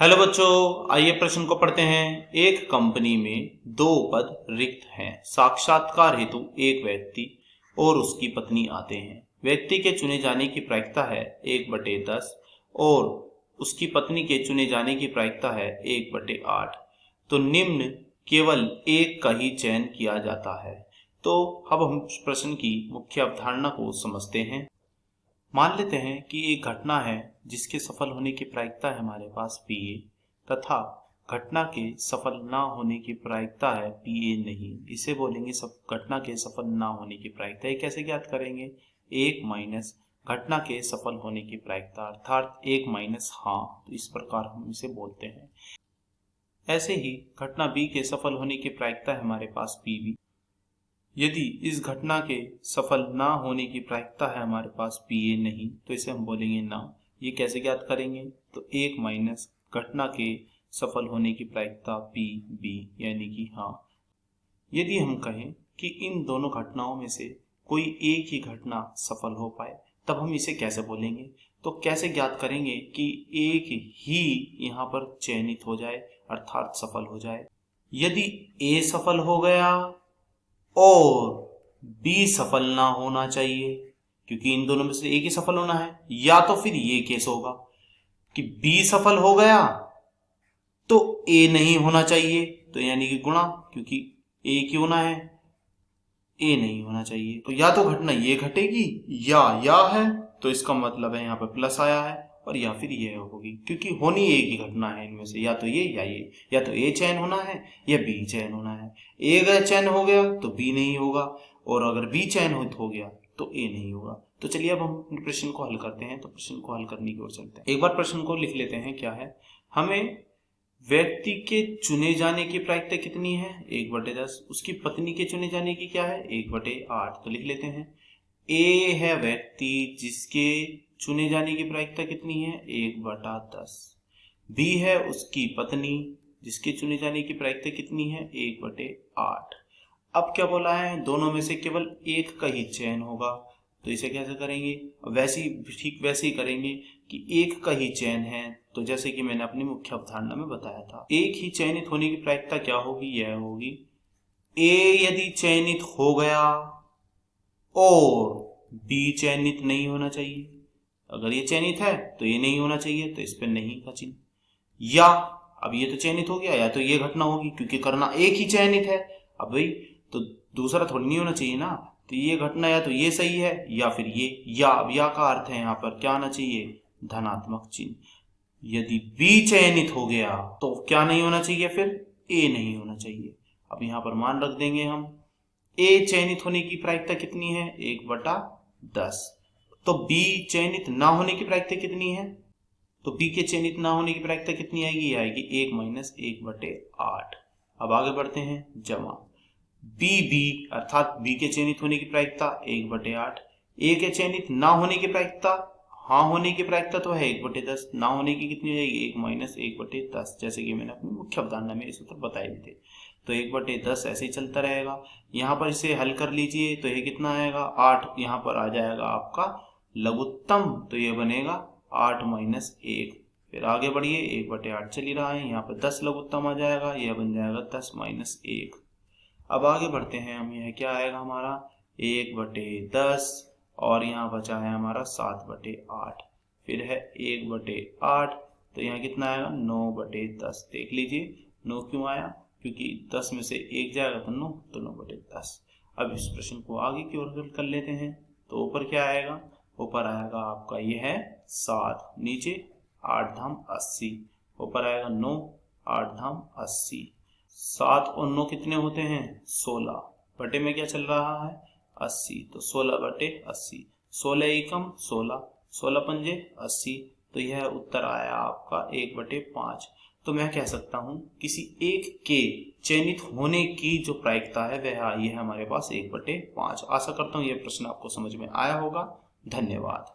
Hello बच्चों, आइए प्रश्न को पढ़ते हैं। एक कंपनी में दो पद रिक्त हैं। साक्षात्कार हेतु एक व्यक्ति और उसकी पत्नी आते हैं। व्यक्ति के चुने जाने की प्रायिकता है 1/10 और उसकी पत्नी के चुने जाने की प्रायिकता है 1/8। तो निम्न केवल एक का ही चयन किया जाता है। तो अब हम प्रश्न की मुख्य अवधारणा को समझते हैं। मान लेते हैं कि एक घटना है जिसके सफल होने की प्रायिकता है हमारे पास PA तथा घटना के सफल ना होने की प्रायिकता है PA नहीं। इसे बोलेंगे सब घटना के सफल ना होने की प्रायिकता। ये कैसे ज्ञात करेंगे? 1 माइनस घटना के सफल होने की प्रायिकता अर्थात 1 माइनस हाँ। तो इस प्रकार हम इसे बोलते हैं। ऐसे ही घटना B के सफल होने की प्रायिकता है हमारे पास PB। यदि इस घटना के सफल ना होने की प्रायिकता है हमारे पास PA नहीं, तो इसे हम बोलेंगे ना। ये कैसे ज्ञात करेंगे? तो 1 माइनस घटना के सफल होने की प्रायिकता PB यानी कि हाँ। यदि हम कहें कि इन दोनों घटनाओं में से कोई एक ही घटना सफल हो पाए, तब हम इसे कैसे बोलेंगे? तो कैसे ज्ञात करेंगे कि एक ही यहाँ पर चयनित हो जाए अर्थात सफल हो जाए? यदि A सफल हो गया और B सफल ना होना चाहिए, क्योंकि इन दोनों में से एक ही सफल होना है, या तो फिर ये केस होगा कि B सफल हो गया तो A नहीं होना चाहिए, तो यानी कि गुणा, क्योंकि A क्यों ना है, A नहीं होना चाहिए। तो या तो घटना ये घटेगी या है, तो इसका मतलब है यहाँ पे प्लस आया है, और या फिर ये होगी, क्योंकि होनी एक ही घटना है इनमें से, या तो ये या ये, या तो A चयन होना है या B चयन होना है। A अगर चयन हो गया तो B नहीं होगा, और अगर B चयन हो गया तो A नहीं होगा। तो चलिए अब हम प्रश्न को हल करते हैं। तो प्रश्न को हल करने की ओर चलते हैं। एक बार प्रश्न को लिख लेते हैं। क्या है? हमें व्यक्ति के चुने जाने की प्रायिकता कितनी है? 1/10। उसकी पत्नी के चुने जाने की क्या है? 1/8। तो लिख लेते हैं। A है व्यक्ति जिसके चुने जाने की प्रायिकता कितनी है? 1/10। B है उसकी पत्नी जिसके चुने जाने की प्रायिकता कितनी है? 1/8। अब क्या बोला है? दोनों में से केवल एक का ही चयन होगा। तो इसे कैसे करेंगे? ठीक वैसे ही करेंगे कि एक का ही चयन है। तो जैसे कि मैंने अपनी मुख्य अवधारणा में बताया था, एक ही चयनित होने की प्रायिकता क्या होगी? यह होगी A यदि चयनित हो गया और B चयनित नहीं होना चाहिए। अगर ये चयनित है तो ये नहीं होना चाहिए, तो इस पर नहीं का चिन्ह। या अब ये तो चयनित हो गया, या तो ये घटना होगी, क्योंकि करना एक ही चयनित है। अब भाई तो दूसरा थोड़ी नहीं होना चाहिए ना। तो ये घटना या तो ये सही है या फिर ये, या अब या का अर्थ है यहाँ पर क्या आना चाहिए? धनात्मक चिन्ह। यदि B चयनित हो गया तो क्या नहीं होना चाहिए? फिर A नहीं होना चाहिए। अब यहाँ पर मान रख देंगे हम। A चयनित होने की प्रायिकता कितनी है? 1/10। तो B चयनित ना होने की प्रायिकता कितनी है? तो B के चयनित ना होने की प्रायिकता कितनी आएगी? ये आएगी 1 माइनस 1/8। अब आगे बढ़ते हैं। जमा BB अर्थात B के चयनित होने की प्रायिकता 1/8। A के चयनित ना होने की प्रायिकता, हाँ होने की प्रायिकता तो है 1/10, ना होने की कितनी हो जाएगी? 1 माइनस 1/10, जैसे कि मैंने अपनी मुख्य अवधारणा में सूत्र बताए भी थे। तो 1/10 ऐसे ही चलता रहेगा। यहाँ पर इसे हल कर लीजिए तो ये कितना आएगा? 8 यहाँ पर आ जाएगा आपका लघुत्तम, तो ये बनेगा 8 माइनस 1। फिर आगे बढ़िए, 1/8 चल ही रहा है, यहाँ पर 10 लघुत्तम आ जाएगा, यह बन जाएगा 10 माइनस 1। अब आगे बढ़ते हैं हम। यह क्या आएगा हमारा? 1/10 और यहाँ बचा है हमारा 7/8। फिर है 1/8, तो यहाँ कितना आएगा? 9/10। देख लीजिए 9 क्यों आया? क्योंकि 10 में से 1 जाएगा तो 9, तो 9/10। अब इस प्रश्न को आगे की ओर कर लेते हैं। तो ऊपर क्या आएगा? ऊपर आएगा आपका ये है 7, नीचे 8 धाम 80, ऊपर आएगा 9, 8 धाम 80। 7 और 9 कितने होते हैं? 16। बटे में क्या चल रहा है? 80, तो 16/80। 16 एकम 16, 16 पंजे 80। तो यह उत्तर आया आपका 1/5। तो मैं कह सकता हूं किसी एक के चयनित होने की जो प्रायिकता है वह आई है हमारे पास 1/5। आशा करता हूं यह प्रश्न आपको समझ में आया होगा। धन्यवाद।